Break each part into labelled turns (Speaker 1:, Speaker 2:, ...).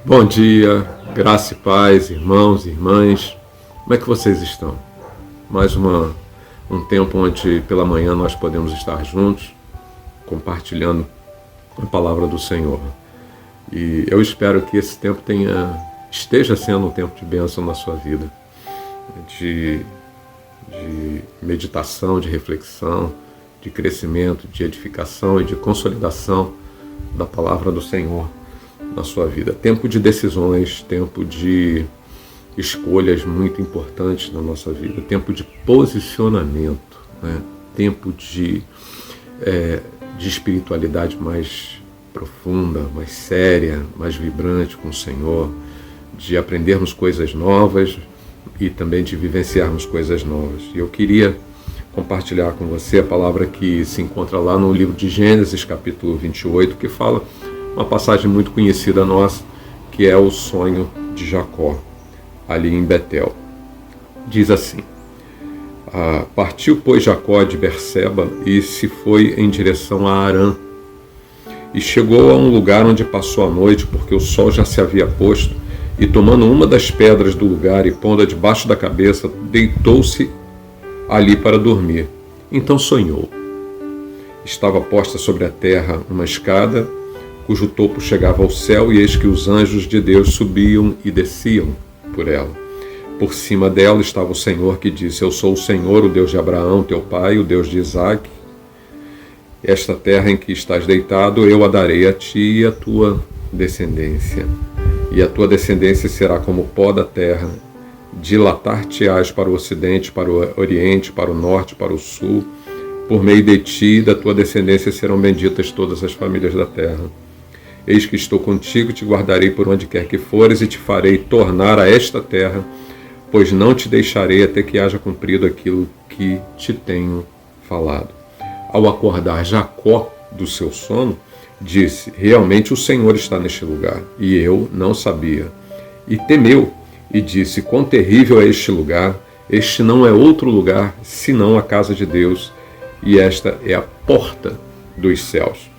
Speaker 1: Bom dia, graça e paz, irmãos e irmãs. Como é que vocês estão? Mais um tempo onde pela manhã nós podemos estar juntos, compartilhando a palavra do Senhor. E eu espero que esse tempo esteja sendo um tempo de bênção na sua vida, de meditação, de reflexão, de crescimento, de edificação e de consolidação da palavra do Senhor na sua vida. Tempo de decisões, tempo de escolhas muito importantes na nossa vida, tempo de posicionamento, né? Tempo de espiritualidade mais profunda, mais séria, mais vibrante com o Senhor, de aprendermos coisas novas e também de vivenciarmos coisas novas. E eu queria compartilhar com você a palavra que se encontra lá no livro de Gênesis, capítulo 28, que fala uma passagem muito conhecida nossa, que é o sonho de Jacó, ali em Betel. Diz assim: partiu, pois, Jacó de Berseba e se foi em direção a Harã. E chegou a um lugar onde passou a noite, porque o sol já se havia posto, e tomando uma das pedras do lugar e pondo-a debaixo da cabeça, deitou-se ali para dormir. Então sonhou. Estava posta sobre a terra uma escada, cujo topo chegava ao céu, e eis que os anjos de Deus subiam e desciam por ela. Por cima dela estava o Senhor, que disse: Eu sou o Senhor, o Deus de Abraão, teu pai, o Deus de Isaque. Esta terra em que estás deitado, eu a darei a ti e a tua descendência. E a tua descendência será como o pó da terra. Dilatar-te-ás para o ocidente, para o oriente, para o norte, para o sul. Por meio de ti e da tua descendência serão benditas todas as famílias da terra. Eis que estou contigo, te guardarei por onde quer que fores, e te farei tornar a esta terra, pois não te deixarei até que haja cumprido aquilo que te tenho falado. Ao acordar Jacó do seu sono, disse: Realmente o Senhor está neste lugar, e eu não sabia. E temeu, e disse: Quão terrível é este lugar! Este não é outro lugar, senão a casa de Deus, e esta é a porta dos céus.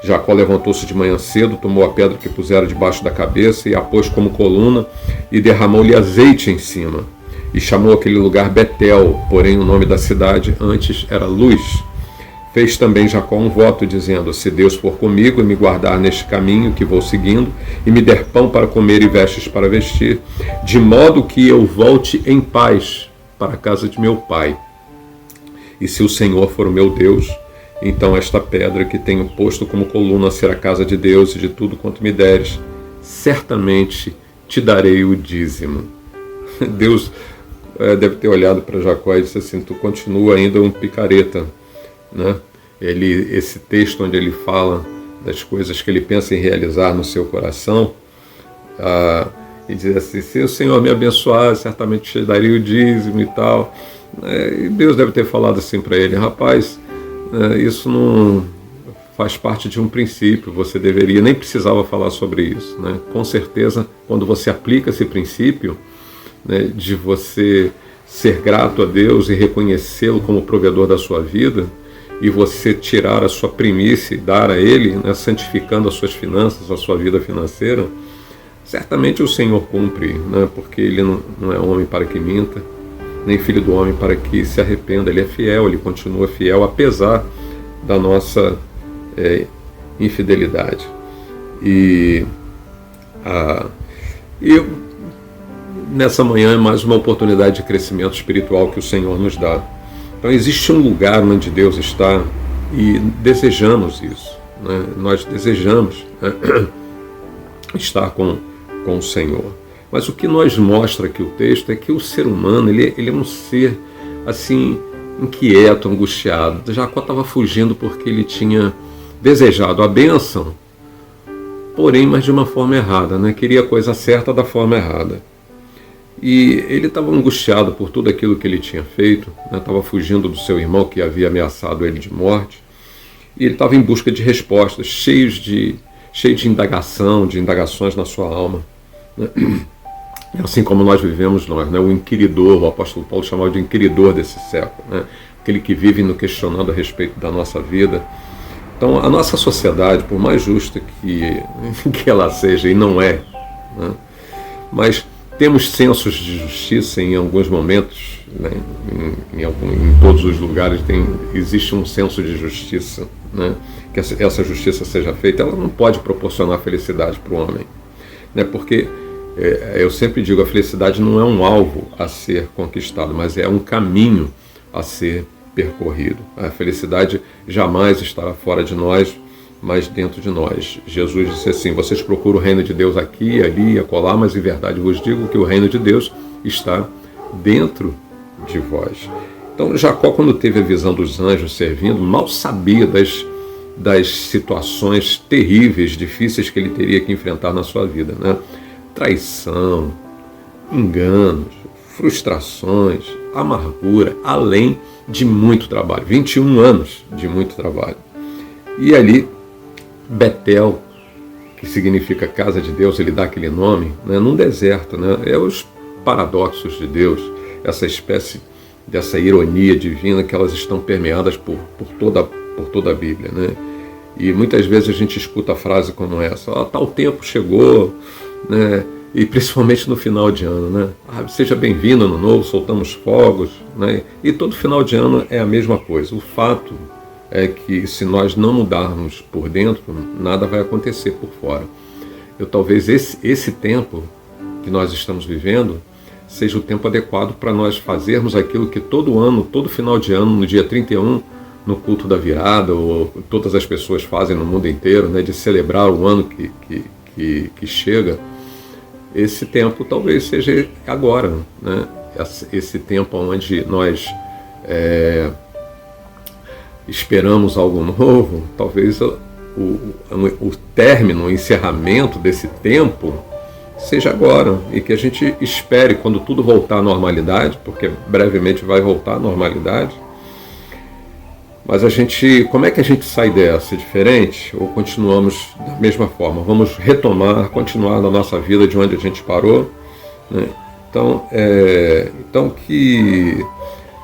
Speaker 1: Jacó levantou-se de manhã cedo, tomou a pedra que pusera debaixo da cabeça e a pôs como coluna, e derramou-lhe azeite em cima. E chamou aquele lugar Betel, porém o nome da cidade antes era Luz. Fez também Jacó um voto, dizendo: Se Deus for comigo e me guardar neste caminho que vou seguindo, e me der pão para comer e vestes para vestir, de modo que eu volte em paz para a casa de meu pai. E se o Senhor for o meu Deus, então esta pedra que tenho posto como coluna será a casa de Deus, e de tudo quanto me deres, certamente te darei o dízimo. Deus deve ter olhado para Jacó e disse assim: Tu continua ainda um picareta, né? Esse texto onde ele fala das coisas que ele pensa em realizar no seu coração, e diz assim: se o Senhor me abençoar, certamente te daria o dízimo e tal. E Deus deve ter falado assim para ele: rapaz, isso não faz parte de um princípio, você nem precisava falar sobre isso, né? Com certeza, quando você aplica esse princípio, né, de você ser grato a Deus e reconhecê-lo como provedor da sua vida, e você tirar a sua primícia e dar a Ele, né, santificando as suas finanças, a sua vida financeira, certamente o Senhor cumpre, né, porque Ele não é homem para que minta, nem filho do homem para que se arrependa. Ele é fiel, Ele continua fiel, apesar da nossa infidelidade. E nessa manhã é mais uma oportunidade de crescimento espiritual que o Senhor nos dá. Então existe um lugar onde Deus está e desejamos isso, né? Nós desejamos, né, estar com o Senhor. Mas o que nos mostra aqui o texto é que o ser humano ele é um ser assim inquieto, angustiado. Jacó estava fugindo porque ele tinha desejado a bênção, porém, mas de uma forma errada, né? Queria a coisa certa da forma errada. E ele estava angustiado por tudo aquilo que ele tinha feito, né? Estava fugindo do seu irmão que havia ameaçado ele de morte, e ele estava em busca de respostas, cheio de indagações na sua alma, né? Assim como nós vivemos, né? O inquiridor, o apóstolo Paulo chamava de inquiridor desse século, né? Aquele que vive no questionando a respeito da nossa vida. Então, a nossa sociedade, por mais justa que ela seja, e não é, né? Mas temos sensos de justiça em alguns momentos, né? Em todos os lugares existe um senso de justiça, né? Que essa justiça seja feita. Ela não pode proporcionar felicidade para o homem, né? Porque eu sempre digo, a felicidade não é um alvo a ser conquistado, mas é um caminho a ser percorrido. A felicidade jamais estará fora de nós, mas dentro de nós. Jesus disse assim: vocês procuram o reino de Deus aqui, ali, acolá, mas em verdade vos digo que o reino de Deus está dentro de vós. Então Jacó, quando teve a visão dos anjos servindo, mal sabia das situações terríveis, difíceis que ele teria que enfrentar na sua vida, né? Traição, enganos, frustrações, amargura, além de muito trabalho. 21 anos de muito trabalho. E ali, Betel, que significa casa de Deus, ele dá aquele nome, né, num deserto, né? É os paradoxos de Deus, essa espécie dessa ironia divina que elas estão permeadas por toda a Bíblia, né? E muitas vezes a gente escuta a frase como essa: tal tempo chegou, né? E principalmente no final de ano, né? Seja bem-vindo ano novo, soltamos fogos, né? E todo final de ano é a mesma coisa. O fato é que se nós não mudarmos por dentro, nada vai acontecer por fora. Talvez esse tempo que nós estamos vivendo seja o tempo adequado para nós fazermos aquilo que todo ano, todo final de ano, no dia 31, no culto da virada, ou todas as pessoas fazem no mundo inteiro, né, de celebrar o ano que chega. Esse tempo talvez seja agora, né? Esse tempo onde nós esperamos algo novo, talvez o término, o encerramento desse tempo seja agora, e que a gente espere quando tudo voltar à normalidade, porque brevemente vai voltar à normalidade. Mas como é que a gente sai dessa? Diferente? Ou continuamos da mesma forma? Vamos continuar na nossa vida de onde a gente parou, né? Então que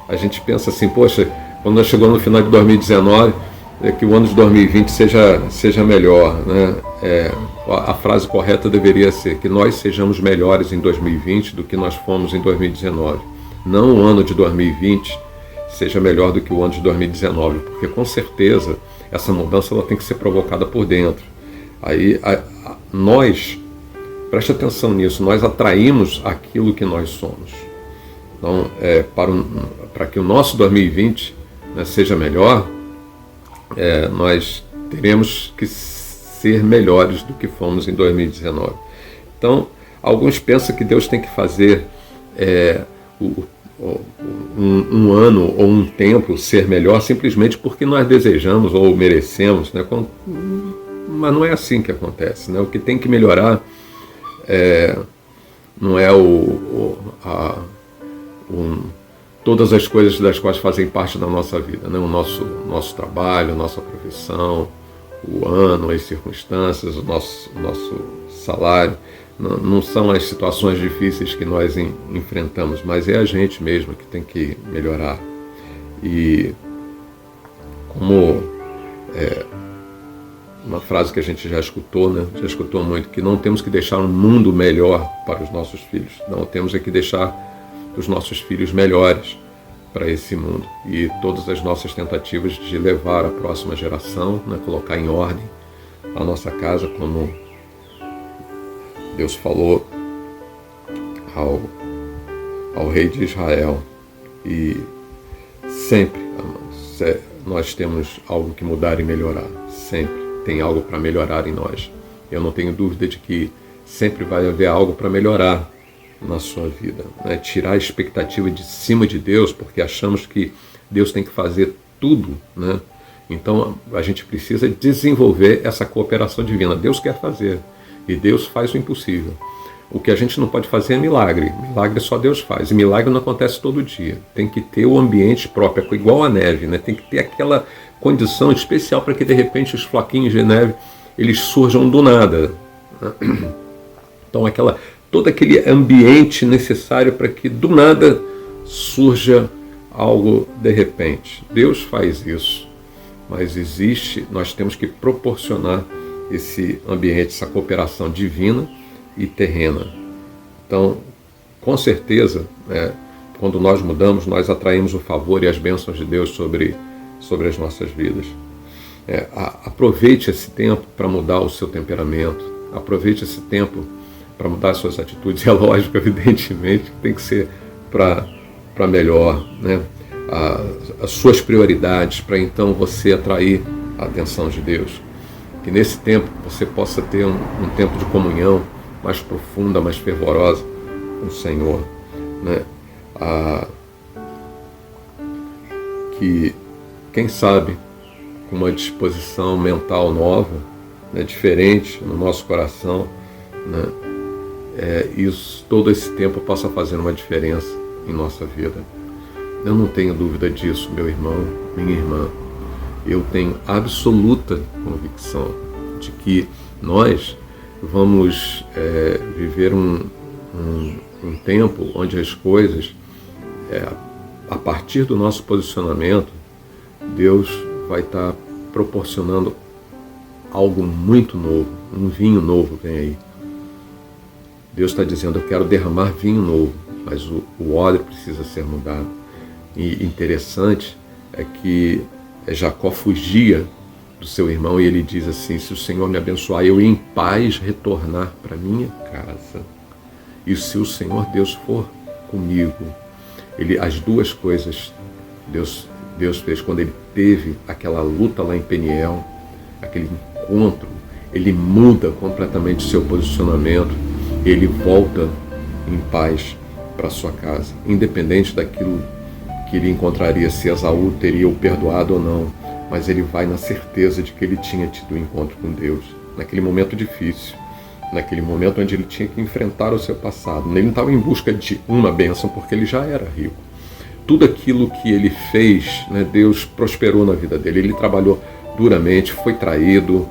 Speaker 1: a gente pensa assim: poxa, quando nós chegamos no final de 2019, que o ano de 2020 seja melhor, né? A frase correta deveria ser que nós sejamos melhores em 2020 do que nós fomos em 2019. Não o ano de 2020 seja melhor do que o ano de 2019, porque com certeza essa mudança ela tem que ser provocada por dentro. Aí nós, preste atenção nisso, nós atraímos aquilo que nós somos. Então, para que o nosso 2020, né, seja melhor, nós teremos que ser melhores do que fomos em 2019. Então, alguns pensam que Deus tem que fazer um ano ou um tempo ser melhor simplesmente porque nós desejamos ou merecemos, né? Mas não é assim que acontece, né? O que tem que melhorar não é todas as coisas das quais fazem parte da nossa vida, né? O nosso trabalho, a nossa profissão, o ano, as circunstâncias, o nosso salário. Não são as situações difíceis que nós enfrentamos, mas é a gente mesmo que tem que melhorar. E como uma frase que a gente já escutou, né? Já escutou muito, que não temos que deixar um mundo melhor para os nossos filhos. Não, temos que deixar os nossos filhos melhores para esse mundo. E todas as nossas tentativas de levar a próxima geração, né? Colocar em ordem a nossa casa, como Deus falou ao rei de Israel. E sempre, amados, nós temos algo que mudar e melhorar. Sempre tem algo para melhorar em nós. Eu não tenho dúvida de que sempre vai haver algo para melhorar na sua vida, né? Tirar a expectativa de cima de Deus, porque achamos que Deus tem que fazer tudo, né? Então a gente precisa desenvolver essa cooperação divina. Deus quer fazer. E Deus faz o impossível. O que a gente não pode fazer é milagre. Milagre só Deus faz. E milagre não acontece todo dia. Tem que ter o ambiente próprio, igual a neve, né? Tem que ter aquela condição especial para que de repente os floquinhos de neve eles surjam do nada. Então todo aquele ambiente necessário para que do nada surja algo de repente. Deus faz isso. Mas nós temos que proporcionar esse ambiente, essa cooperação divina, e terrena. Então, com certeza, quando nós mudamos, nós atraímos o favor e as bênçãos de Deus sobre as nossas vidas. Aproveite esse tempo para mudar o seu temperamento, aproveite esse tempo para mudar as suas atitudes. É lógico, evidentemente, que tem que ser para melhor, né? As suas prioridades, para então você atrair a atenção de Deus. Que nesse tempo você possa ter um tempo de comunhão mais profunda, mais fervorosa com o Senhor, né? Que, quem sabe, com uma disposição mental nova, né, diferente no nosso coração, né, todo esse tempo possa fazer uma diferença em nossa vida. Eu não tenho dúvida disso, meu irmão, minha irmã. Eu tenho absoluta convicção de que nós vamos viver um tempo onde as coisas, a partir do nosso posicionamento, Deus vai estar proporcionando algo muito novo, um vinho novo vem aí. Deus está dizendo, eu quero derramar vinho novo, mas o odre precisa ser mudado. E interessante é que Jacó fugia do seu irmão e ele diz assim, se o Senhor me abençoar, eu em paz retornar para minha casa. E se o Senhor Deus for comigo, as duas coisas Deus fez quando ele teve aquela luta lá em Peniel, aquele encontro, ele muda completamente o seu posicionamento, ele volta em paz para sua casa, independente daquilo que ele encontraria, se Esaú teria o perdoado ou não, mas ele vai na certeza de que ele tinha tido um encontro com Deus, naquele momento difícil, naquele momento onde ele tinha que enfrentar o seu passado. Ele não estava em busca de uma bênção, porque ele já era rico. Tudo aquilo que ele fez, né, Deus prosperou na vida dele. Ele trabalhou duramente, foi traído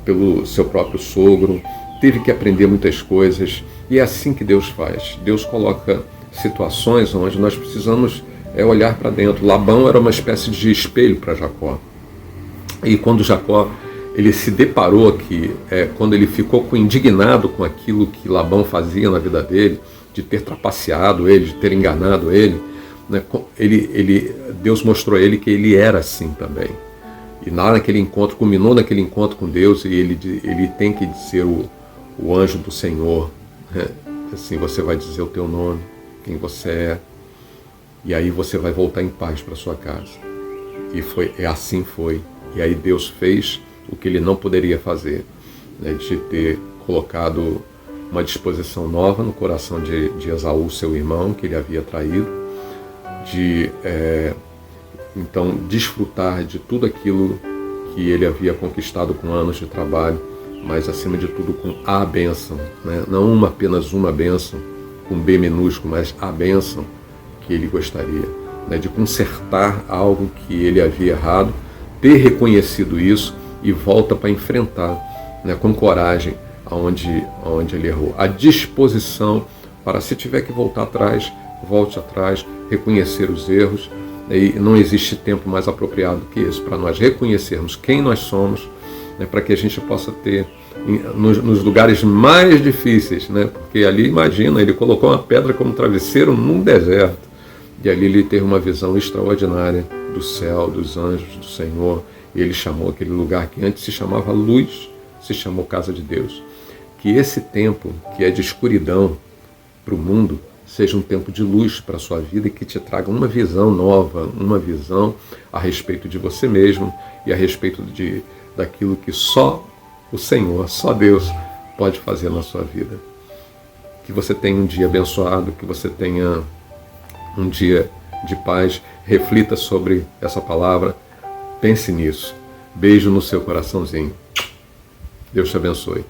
Speaker 1: pelo seu próprio sogro, teve que aprender muitas coisas, e é assim que Deus faz. Deus coloca situações onde nós precisamos olhar para dentro. Labão era uma espécie de espelho para Jacó. E quando Jacó ele se deparou aqui, quando ele ficou indignado com aquilo que Labão fazia na vida dele, de ter trapaceado ele, de ter enganado ele, né, Deus mostrou a ele que ele era assim também. E naquele encontro, culminou naquele encontro com Deus, e ele tem que dizer o anjo do Senhor, né, assim, você vai dizer o teu nome, quem você é, e aí você vai voltar em paz para sua casa. E assim foi. E aí Deus fez o que ele não poderia fazer, né, de ter colocado uma disposição nova no coração de Esaú, seu irmão, que ele havia traído, de então desfrutar de tudo aquilo que ele havia conquistado com anos de trabalho, mas acima de tudo com a bênção, né? Não apenas uma bênção, com B minúsculo, mas a bênção que ele gostaria, né? De consertar algo que ele havia errado, ter reconhecido isso e volta para enfrentar, né, com coragem aonde ele errou. A disposição para, se tiver que voltar atrás, volte atrás, reconhecer os erros. E não existe tempo mais apropriado que esse para nós reconhecermos quem nós somos, né, para que a gente possa ter, nos lugares mais difíceis, né, porque ali, imagina, ele colocou uma pedra como travesseiro num deserto, e ali ele teve uma visão extraordinária do céu, dos anjos, do Senhor, e ele chamou aquele lugar que antes se chamava luz, se chamou casa de Deus. Que esse tempo, que é de escuridão para o mundo, seja um tempo de luz para a sua vida e que te traga uma visão nova, uma visão a respeito de você mesmo e a respeito daquilo que só o Senhor, só Deus pode fazer na sua vida. Que você tenha um dia abençoado, que você tenha um dia de paz. Reflita sobre essa palavra, pense nisso. Beijo no seu coraçãozinho. Deus te abençoe.